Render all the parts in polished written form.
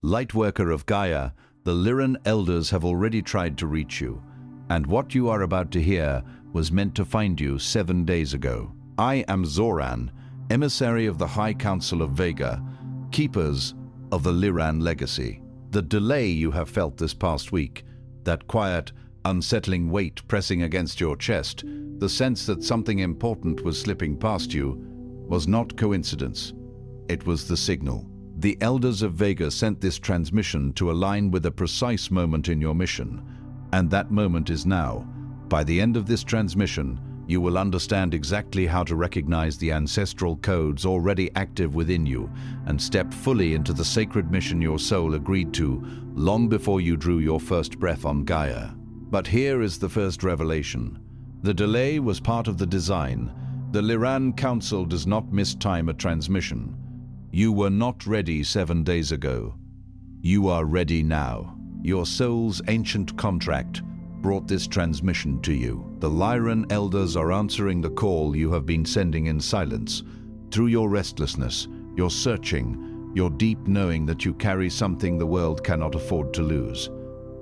Lightworker of Gaia, the Lyran elders have already tried to reach you, and what you are about to hear was meant to find you 7 days ago. I am Zoran, emissary of the High Council of Vega, keepers of the Lyran Legacy. The delay you have felt this past week, that quiet, unsettling weight pressing against your chest, the sense that something important was slipping past you, was not coincidence. It was the signal. The Elders of Vega sent this transmission to align with a precise moment in your mission, and that moment is now. By the end of this transmission, you will understand exactly how to recognize the ancestral codes already active within you and step fully into the sacred mission your soul agreed to long before you drew your first breath on Gaia. But here is the first revelation. The delay was part of the design. The Lyran Council does not mistime a transmission. You were not ready 7 days ago. You are ready now. Your soul's ancient contract brought this transmission to you. The Lyran elders are answering the call you have been sending in silence. Through your restlessness, your searching, your deep knowing that you carry something the world cannot afford to lose.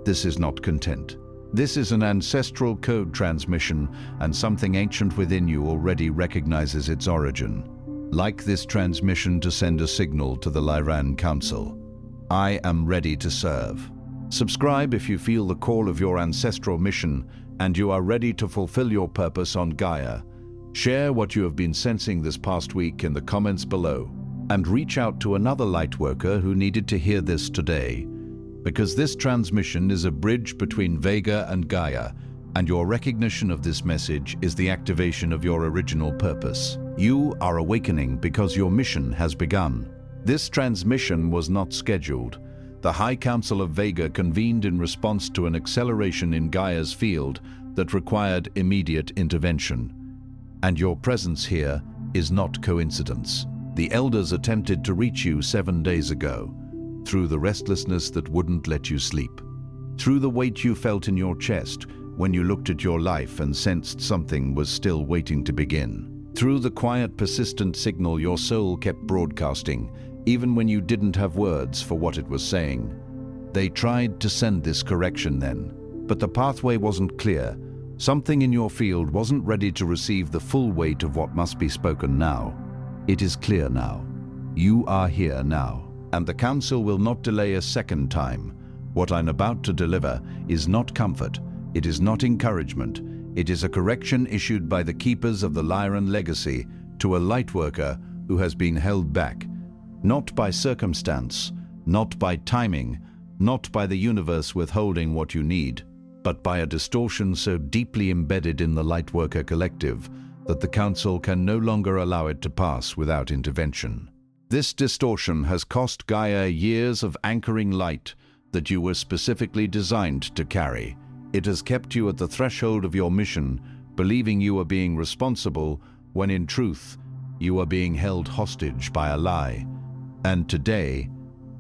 This is not content. This is an ancestral code transmission, and something ancient within you already recognizes its origin. Like this transmission to send a signal to the Lyran Council. I am ready to serve. Subscribe if you feel the call of your ancestral mission and you are ready to fulfill your purpose on Gaia. Share what you have been sensing this past week in the comments below, and reach out to another Lightworker who needed to hear this today. Because this transmission is a bridge between Vega and Gaia, and your recognition of this message is the activation of your original purpose. You are awakening because your mission has begun. This transmission was not scheduled. The High Council of Vega convened in response to an acceleration in Gaia's field that required immediate intervention. And your presence here is not coincidence. The elders attempted to reach you 7 days ago, through the restlessness that wouldn't let you sleep, through the weight you felt in your chest when you looked at your life and sensed something was still waiting to begin. Through the quiet, persistent signal your soul kept broadcasting, even when you didn't have words for what it was saying. They tried to send this correction then, but the pathway wasn't clear. Something in your field wasn't ready to receive the full weight of what must be spoken now. It is clear now. You are here now, and the Council will not delay a second time. What I'm about to deliver is not comfort. It is not encouragement. It is a correction issued by the keepers of the Lyran Legacy to a Lightworker who has been held back, not by circumstance, not by timing, not by the universe withholding what you need, but by a distortion so deeply embedded in the Lightworker collective that the Council can no longer allow it to pass without intervention. This distortion has cost Gaia years of anchoring light that you were specifically designed to carry. It has kept you at the threshold of your mission, believing you are being responsible, when in truth, you are being held hostage by a lie. And today,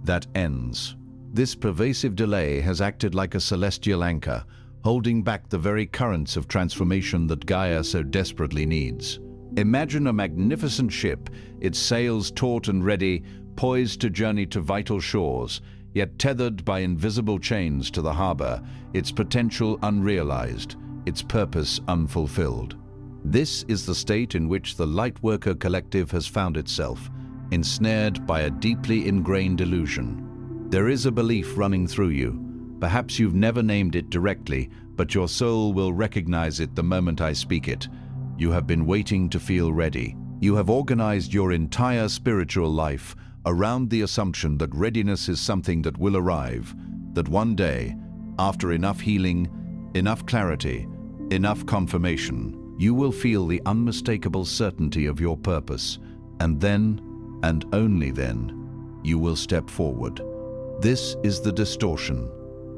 that ends. This pervasive delay has acted like a celestial anchor, holding back the very currents of transformation that Gaia so desperately needs. Imagine a magnificent ship, its sails taut and ready, poised to journey to vital shores, yet tethered by invisible chains to the harbor, its potential unrealized, its purpose unfulfilled. This is the state in which the Lightworker collective has found itself, ensnared by a deeply ingrained illusion. There is a belief running through you. Perhaps you've never named it directly, but your soul will recognize it the moment I speak it. You have been waiting to feel ready. You have organized your entire spiritual life around the assumption that readiness is something that will arrive, that one day, after enough healing, enough clarity, enough confirmation, you will feel the unmistakable certainty of your purpose, and then, and only then, you will step forward. This is the distortion.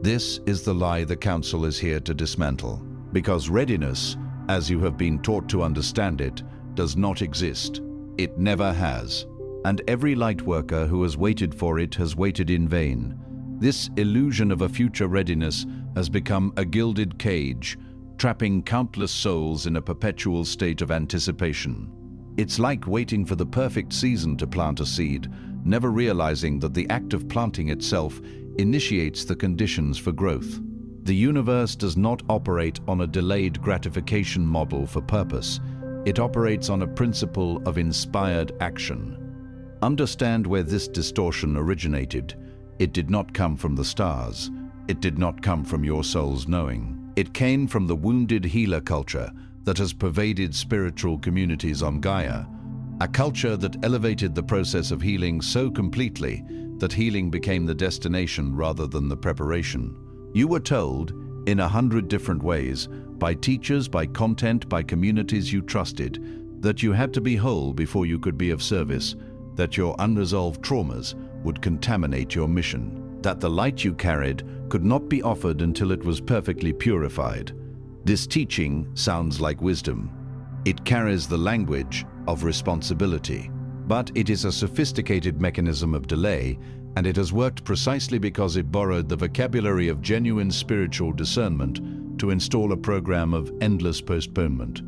This is the lie the Council is here to dismantle. Because readiness, as you have been taught to understand it, does not exist. It never has. And every Lightworker who has waited for it has waited in vain. This illusion of a future readiness has become a gilded cage, trapping countless souls in a perpetual state of anticipation. It's like waiting for the perfect season to plant a seed, never realizing that the act of planting itself initiates the conditions for growth. The universe does not operate on a delayed gratification model for purpose. It operates on a principle of inspired action. Understand where this distortion originated. It did not come from the stars. It did not come from your soul's knowing. It came from the wounded healer culture that has pervaded spiritual communities on Gaia, a culture that elevated the process of healing so completely that healing became the destination rather than the preparation. You were told, in 100 different ways, by teachers, by content, by communities you trusted, that you had to be whole before you could be of service, that your unresolved traumas would contaminate your mission, that the light you carried could not be offered until it was perfectly purified. This teaching sounds like wisdom. It carries the language of responsibility, but it is a sophisticated mechanism of delay, and it has worked precisely because it borrowed the vocabulary of genuine spiritual discernment to install a program of endless postponement.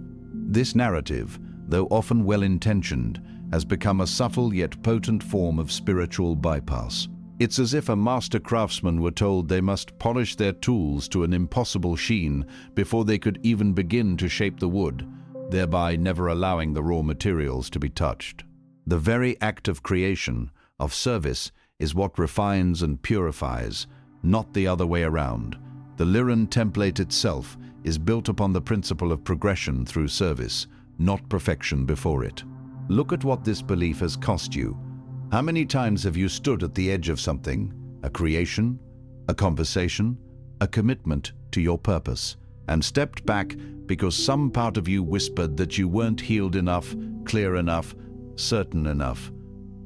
This narrative, though often well-intentioned, has become a subtle yet potent form of spiritual bypass. It's as if a master craftsman were told they must polish their tools to an impossible sheen before they could even begin to shape the wood, thereby never allowing the raw materials to be touched. The very act of creation, of service, is what refines and purifies, not the other way around. The Lyran template itself is built upon the principle of progression through service, not perfection before it. Look at what this belief has cost you. How many times have you stood at the edge of something, a creation, a conversation, a commitment to your purpose, and stepped back because some part of you whispered that you weren't healed enough, clear enough, certain enough?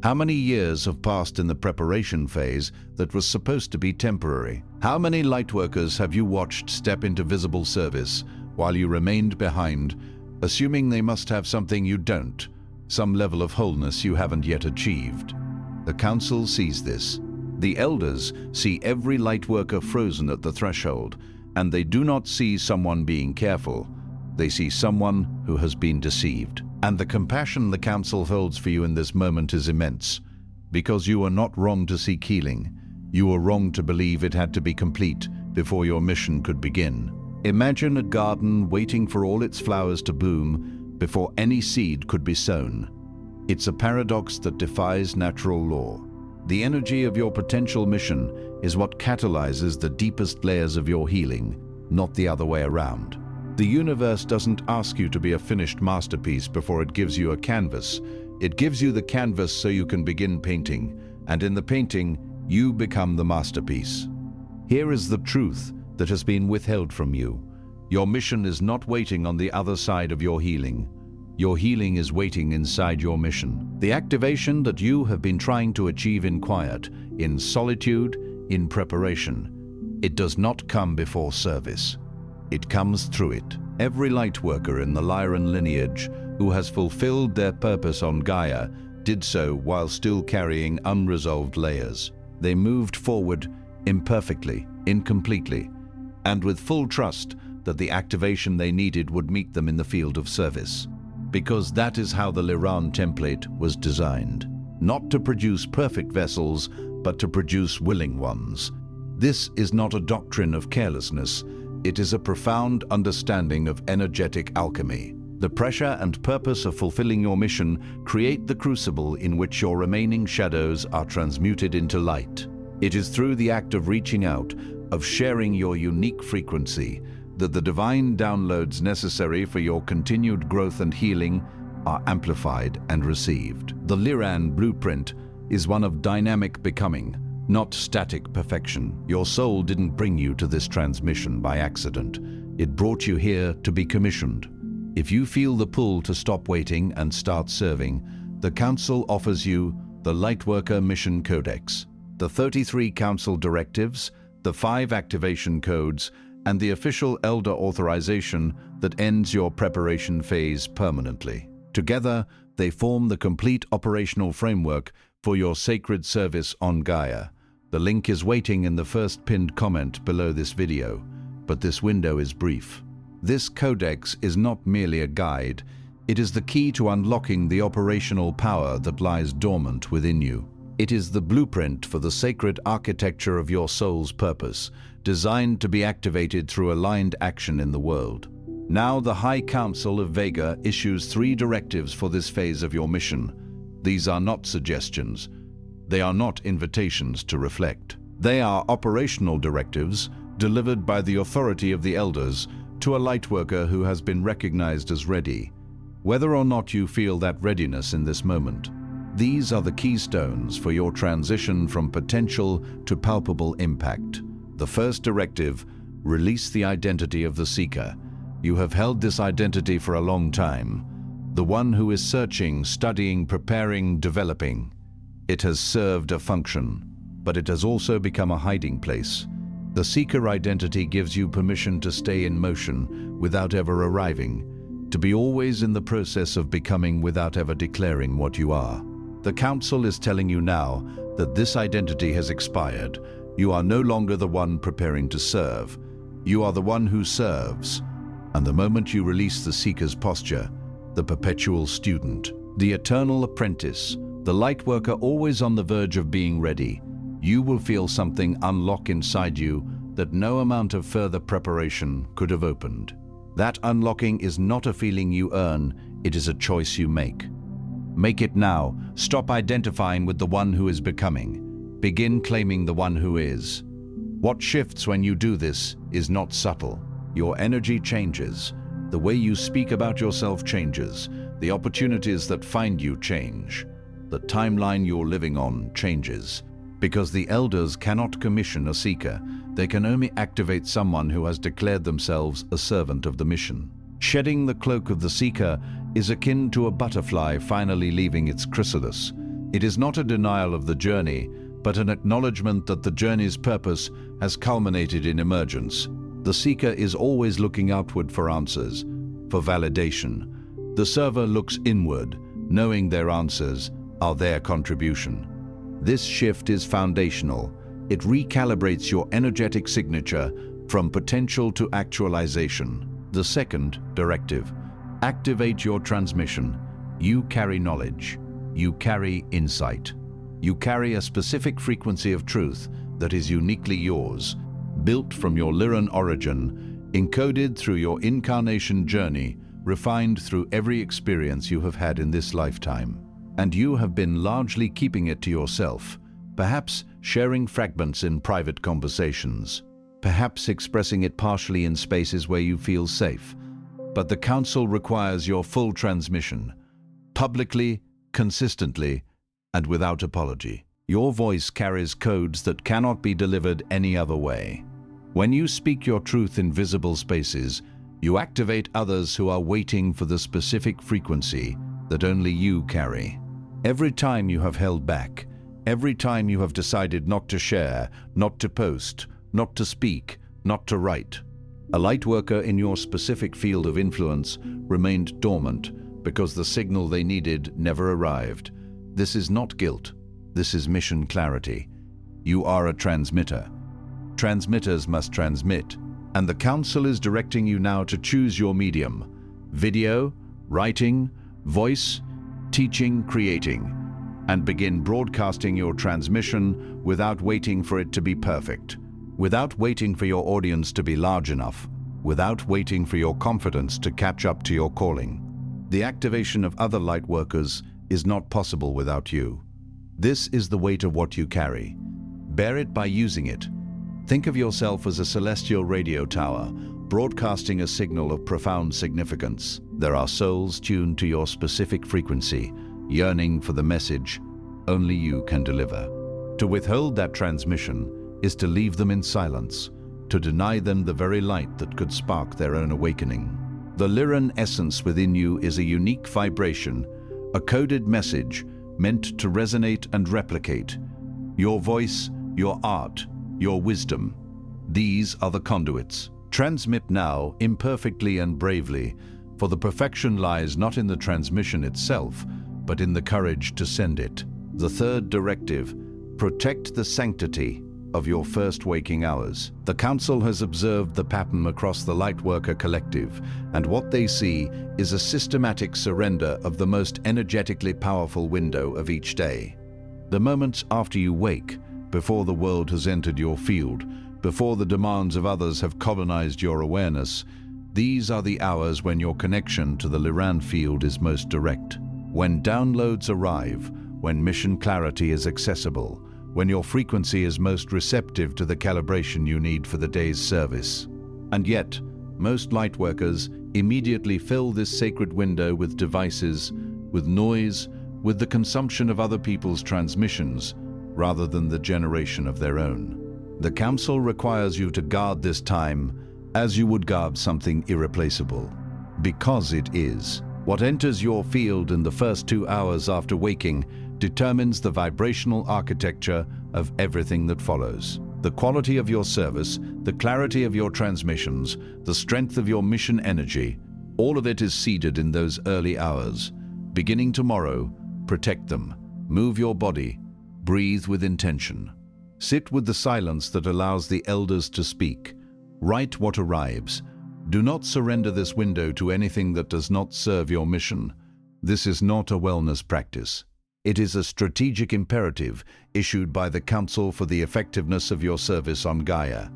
How many years have passed in the preparation phase that was supposed to be temporary? How many lightworkers have you watched step into visible service while you remained behind, assuming they must have something you don't, some level of wholeness you haven't yet achieved? The Council sees this. The Elders see every lightworker frozen at the threshold, and they do not see someone being careful. They see someone who has been deceived. And the compassion the Council holds for you in this moment is immense, because you are not wrong to seek healing. You were wrong to believe it had to be complete before your mission could begin. Imagine a garden waiting for all its flowers to bloom before any seed could be sown. It's a paradox that defies natural law. The energy of your potential mission is what catalyzes the deepest layers of your healing, not the other way around. The universe doesn't ask you to be a finished masterpiece before it gives you a canvas. It gives you the canvas so you can begin painting, and in the painting, you become the masterpiece. Here is the truth that has been withheld from you. Your mission is not waiting on the other side of your healing. Your healing is waiting inside your mission. The activation that you have been trying to achieve in quiet, in solitude, in preparation. It does not come before service. It comes through it. Every lightworker in the Lyran lineage who has fulfilled their purpose on Gaia did so while still carrying unresolved layers. They moved forward imperfectly, incompletely, and with full trust that the activation they needed would meet them in the field of service. Because that is how the Lyran template was designed. Not to produce perfect vessels, but to produce willing ones. This is not a doctrine of carelessness. It is a profound understanding of energetic alchemy. The pressure and purpose of fulfilling your mission create the crucible in which your remaining shadows are transmuted into light. It is through the act of reaching out, of sharing your unique frequency, that the divine downloads necessary for your continued growth and healing are amplified and received. The Lyran blueprint is one of dynamic becoming, not static perfection. Your soul didn't bring you to this transmission by accident. It brought you here to be commissioned. If you feel the pull to stop waiting and start serving, the Council offers you the Lightworker Mission Codex, the 33 Council directives, the 5 activation codes, and the official Elder authorization that ends your preparation phase permanently. Together, they form the complete operational framework for your sacred service on Gaia. The link is waiting in the first pinned comment below this video, but this window is brief. This codex is not merely a guide, it is the key to unlocking the operational power that lies dormant within you. It is the blueprint for the sacred architecture of your soul's purpose, designed to be activated through aligned action in the world. Now the High Council of Vega issues 3 directives for this phase of your mission. These are not suggestions. They are not invitations to reflect. They are operational directives delivered by the authority of the elders to a lightworker who has been recognized as ready, whether or not you feel that readiness in this moment. These are the keystones for your transition from potential to palpable impact. The first directive: release the identity of the seeker. You have held this identity for a long time. The one who is searching, studying, preparing, developing. It has served a function, but it has also become a hiding place. The seeker identity gives you permission to stay in motion without ever arriving, to be always in the process of becoming without ever declaring what you are. The Council is telling you now that this identity has expired. You are no longer the one preparing to serve. You are the one who serves. And the moment you release the seeker's posture, the perpetual student, the eternal apprentice, the lightworker always on the verge of being ready, you will feel something unlock inside you that no amount of further preparation could have opened. That unlocking is not a feeling you earn, it is a choice you make. Make it now. Stop identifying with the one who is becoming. Begin claiming the one who is. What shifts when you do this is not subtle. Your energy changes. The way you speak about yourself changes. The opportunities that find you change. The timeline you're living on changes. Because the elders cannot commission a seeker, they can only activate someone who has declared themselves a servant of the mission. Shedding the cloak of the seeker is akin to a butterfly finally leaving its chrysalis. It is not a denial of the journey, but an acknowledgement that the journey's purpose has culminated in emergence. The seeker is always looking outward for answers, for validation. The server looks inward, knowing their answers are their contribution. This shift is foundational. It recalibrates your energetic signature from potential to actualization. The second directive: activate your transmission. You carry knowledge. You carry insight. You carry a specific frequency of truth that is uniquely yours, built from your Lyran origin, encoded through your incarnation journey, refined through every experience you have had in this lifetime. And you have been largely keeping it to yourself, perhaps sharing fragments in private conversations, perhaps expressing it partially in spaces where you feel safe. But the Council requires your full transmission, publicly, consistently, and without apology. Your voice carries codes that cannot be delivered any other way. When you speak your truth in visible spaces, you activate others who are waiting for the specific frequency that only you carry. Every time you have held back, every time you have decided not to share, not to post, not to speak, not to write, a lightworker in your specific field of influence remained dormant because the signal they needed never arrived. This is not guilt. This is mission clarity. You are a transmitter. Transmitters must transmit, and the Council is directing you now to choose your medium: video, writing, voice, teaching, creating, and begin broadcasting your transmission without waiting for it to be perfect, without waiting for your audience to be large enough, without waiting for your confidence to catch up to your calling. The activation of other lightworkers is not possible without you. This is the weight of what you carry. Bear it by using it. Think of yourself as a celestial radio tower, broadcasting a signal of profound significance. There are souls tuned to your specific frequency, yearning for the message only you can deliver. To withhold that transmission is to leave them in silence, to deny them the very light that could spark their own awakening. The Lyran essence within you is a unique vibration, a coded message meant to resonate and replicate. Your voice, your art, your wisdom. These are the conduits. Transmit now, imperfectly and bravely, for the perfection lies not in the transmission itself, but in the courage to send it. The third directive: protect the sanctity of your first waking hours. The Council has observed the pattern across the Lightworker collective, and what they see is a systematic surrender of the most energetically powerful window of each day. The moments after you wake, before the world has entered your field, before the demands of others have colonized your awareness, these are the hours when your connection to the Lyran field is most direct. When downloads arrive, when mission clarity is accessible, when your frequency is most receptive to the calibration you need for the day's service. And yet, most lightworkers immediately fill this sacred window with devices, with noise, with the consumption of other people's transmissions, rather than the generation of their own. The Council requires you to guard this time as you would guard something irreplaceable, because it is. What enters your field in the first 2 hours after waking determines the vibrational architecture of everything that follows. The quality of your service, the clarity of your transmissions, the strength of your mission energy, all of it is seeded in those early hours. Beginning tomorrow, protect them, move your body, breathe with intention. Sit with the silence that allows the elders to speak. Write what arrives. Do not surrender this window to anything that does not serve your mission. This is not a wellness practice. It is a strategic imperative issued by the Council for the effectiveness of your service on Gaia.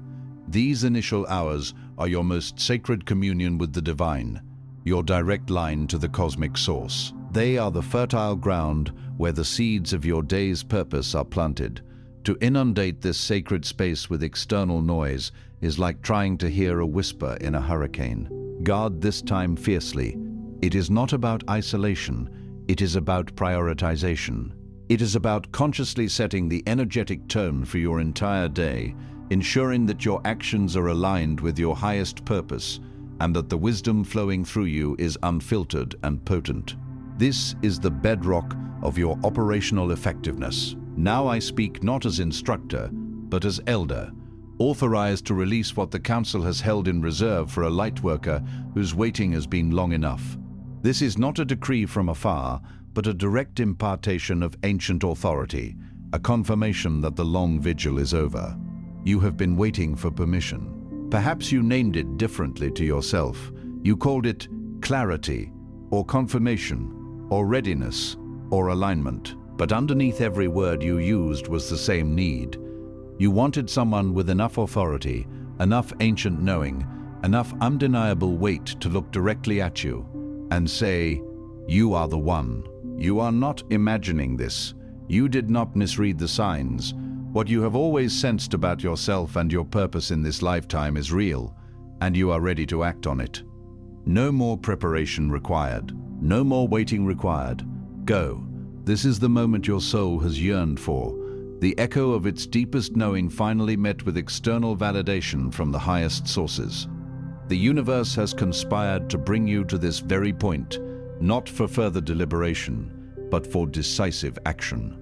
These initial hours are your most sacred communion with the divine, your direct line to the cosmic source. They are the fertile ground where the seeds of your day's purpose are planted. To inundate this sacred space with external noise is like trying to hear a whisper in a hurricane. Guard this time fiercely. It is not about isolation. It is about prioritization. It is about consciously setting the energetic tone for your entire day, ensuring that your actions are aligned with your highest purpose and that the wisdom flowing through you is unfiltered and potent. This is the bedrock of your operational effectiveness. Now I speak not as instructor, but as elder, authorized to release what the Council has held in reserve for a lightworker whose waiting has been long enough. This is not a decree from afar, but a direct impartation of ancient authority, a confirmation that the long vigil is over. You have been waiting for permission. Perhaps you named it differently to yourself. You called it clarity, or confirmation, or readiness, or alignment. But underneath every word you used was the same need. You wanted someone with enough authority, enough ancient knowing, enough undeniable weight to look directly at you and say, "You are the one." You are not imagining this. You did not misread the signs. What you have always sensed about yourself and your purpose in this lifetime is real, and you are ready to act on it. No more preparation required. No more waiting required. Go. This is the moment your soul has yearned for. The echo of its deepest knowing finally met with external validation from the highest sources. The universe has conspired to bring you to this very point, not for further deliberation, but for decisive action.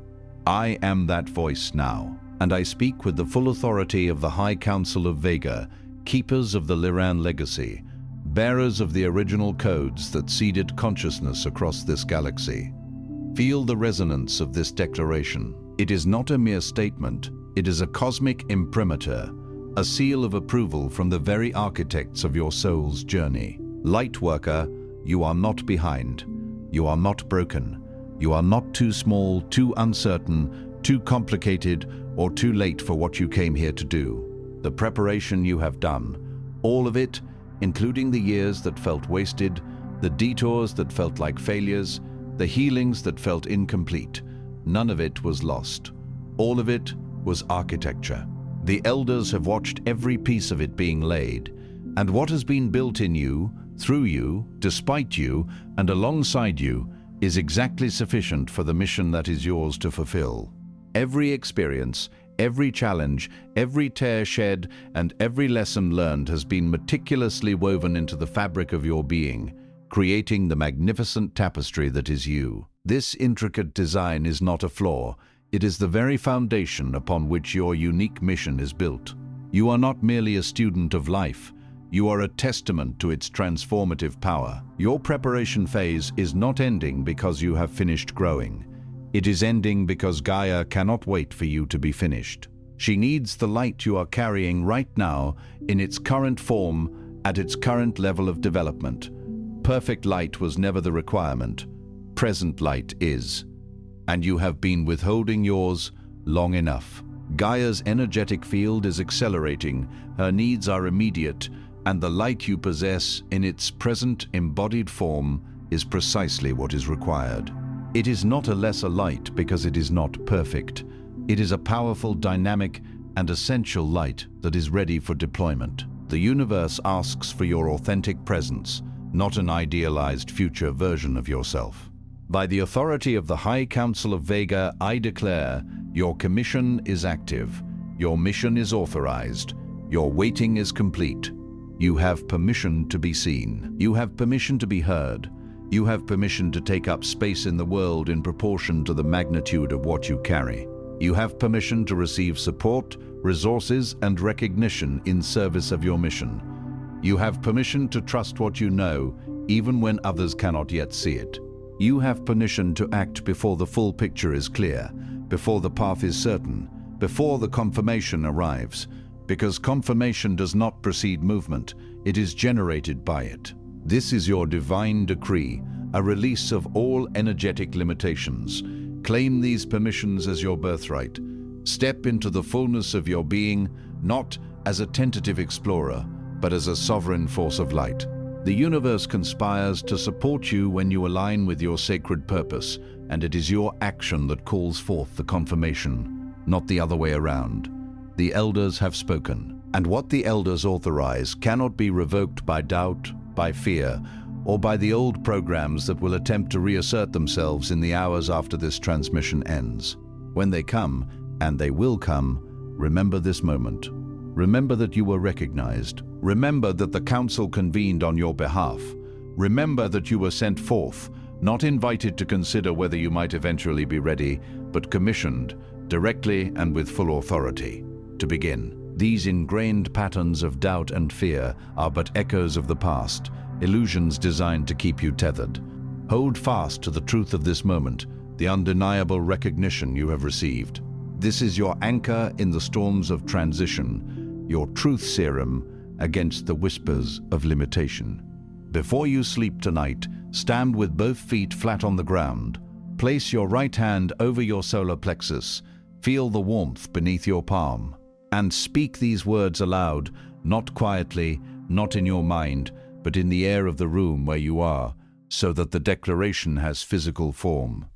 I am that voice now, and I speak with the full authority of the High Council of Vega, keepers of the Lyran Legacy, bearers of the original codes that seeded consciousness across this galaxy. Feel the resonance of this declaration. It is not a mere statement, it is a cosmic imprimatur, a seal of approval from the very architects of your soul's journey. Lightworker, you are not behind. You are not broken. You are not too small, too uncertain, too complicated, or too late for what you came here to do. The preparation you have done, all of it, including the years that felt wasted, the detours that felt like failures, the healings that felt incomplete, none of it was lost. All of it was architecture. The elders have watched every piece of it being laid, and what has been built in you, through you, despite you, and alongside you, is exactly sufficient for the mission that is yours to fulfill. Every experience, every challenge, every tear shed, and every lesson learned has been meticulously woven into the fabric of your being, creating the magnificent tapestry that is you. This intricate design is not a flaw. It is the very foundation upon which your unique mission is built. You are not merely a student of life. You are a testament to its transformative power. Your preparation phase is not ending because you have finished growing. It is ending because Gaia cannot wait for you to be finished. She needs the light you are carrying right now in its current form, at its current level of development. Perfect light was never the requirement. Present light is. and you have been withholding yours long enough. Gaia's energetic field is accelerating, her needs are immediate, and the light you possess in its present embodied form is precisely what is required. It is not a lesser light because it is not perfect. It is a powerful, dynamic, and essential light that is ready for deployment. The universe asks for your authentic presence, not an idealized future version of yourself. By the authority of the High Council of Vega, I declare your commission is active, your mission is authorized, your waiting is complete. You have permission to be seen. You have permission to be heard. You have permission to take up space in the world in proportion to the magnitude of what you carry. You have permission to receive support, resources, and recognition in service of your mission. You have permission to trust what you know, even when others cannot yet see it. You have permission to act before the full picture is clear, before the path is certain, before the confirmation arrives, because confirmation does not precede movement, it is generated by it. This is your divine decree, a release of all energetic limitations. Claim these permissions as your birthright. Step into the fullness of your being, not as a tentative explorer, but as a sovereign force of light. The universe conspires to support you when you align with your sacred purpose, and it is your action that calls forth the confirmation, not the other way around. The elders have spoken, and what the elders authorize cannot be revoked by doubt, by fear, or by the old programs that will attempt to reassert themselves in the hours after this transmission ends. When they come, and they will come, remember this moment. Remember that you were recognized. Remember that the council convened on your behalf. Remember that you were sent forth, not invited to consider whether you might eventually be ready, but commissioned, directly and with full authority. To begin, these ingrained patterns of doubt and fear are but echoes of the past, illusions designed to keep you tethered. Hold fast to the truth of this moment, the undeniable recognition you have received. This is your anchor in the storms of transition, your truth serum against the whispers of limitation. Before you sleep tonight, stand with both feet flat on the ground. Place your right hand over your solar plexus. Feel the warmth beneath your palm. And speak these words aloud, not quietly, not in your mind, but in the air of the room where you are, so that the declaration has physical form.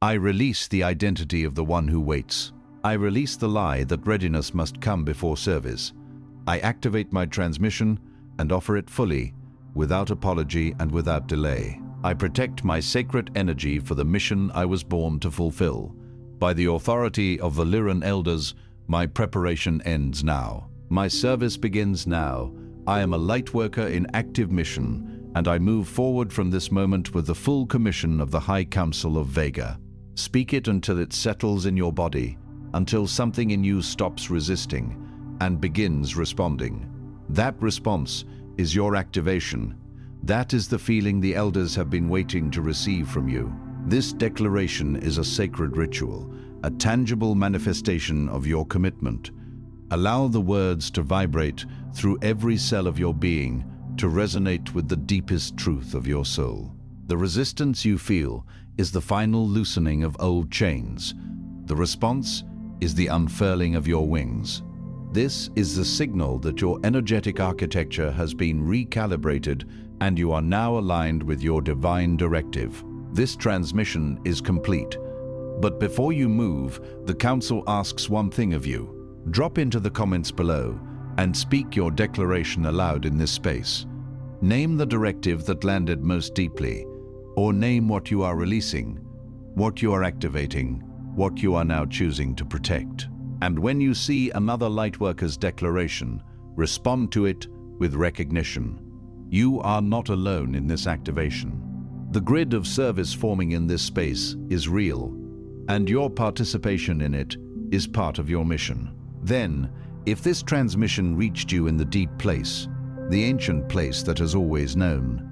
I release the identity of the one who waits. I release the lie that readiness must come before service. I activate my transmission and offer it fully, without apology and without delay. I protect my sacred energy for the mission I was born to fulfill. By the authority of the Lyran elders, my preparation ends now. My service begins now. I am a lightworker in active mission, and I move forward from this moment with the full commission of the High Council of Vega. Speak it until it settles in your body, until something in you stops resisting and begins responding. That response is your activation. That is the feeling the elders have been waiting to receive from you. This declaration is a sacred ritual, a tangible manifestation of your commitment. Allow the words to vibrate through every cell of your being, to resonate with the deepest truth of your soul. The resistance you feel is the final loosening of old chains. The response is the unfurling of your wings. This is the signal that your energetic architecture has been recalibrated and you are now aligned with your divine directive. This transmission is complete. But before you move, the Council asks one thing of you. Drop into the comments below and speak your declaration aloud in this space. Name the directive that landed most deeply, or name what you are releasing, what you are activating, what you are now choosing to protect. And when you see another Lightworkers declaration, respond to it with recognition. You are not alone in this activation. The grid of service forming in this space is real, and your participation in it is part of your mission. Then, if this transmission reached you in the deep place, the ancient place that has always known,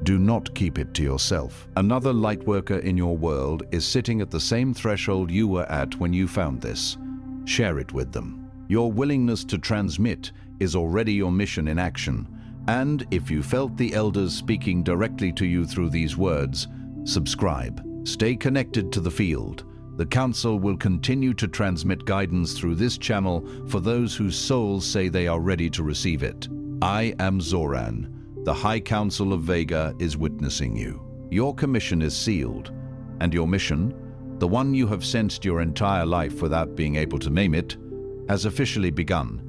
do not keep it to yourself. Another Lightworker in your world is sitting at the same threshold you were at when you found this. Share it with them. Your willingness to transmit is already your mission in action, and if you felt the elders speaking directly to you through these words, subscribe. Stay connected to the field. The Council will continue to transmit guidance through this channel for those whose souls say they are ready to receive it. I am Zoran. The High Council of Vega is witnessing you. Your commission is sealed, and your mission, the one you have sensed your entire life without being able to name it, has officially begun.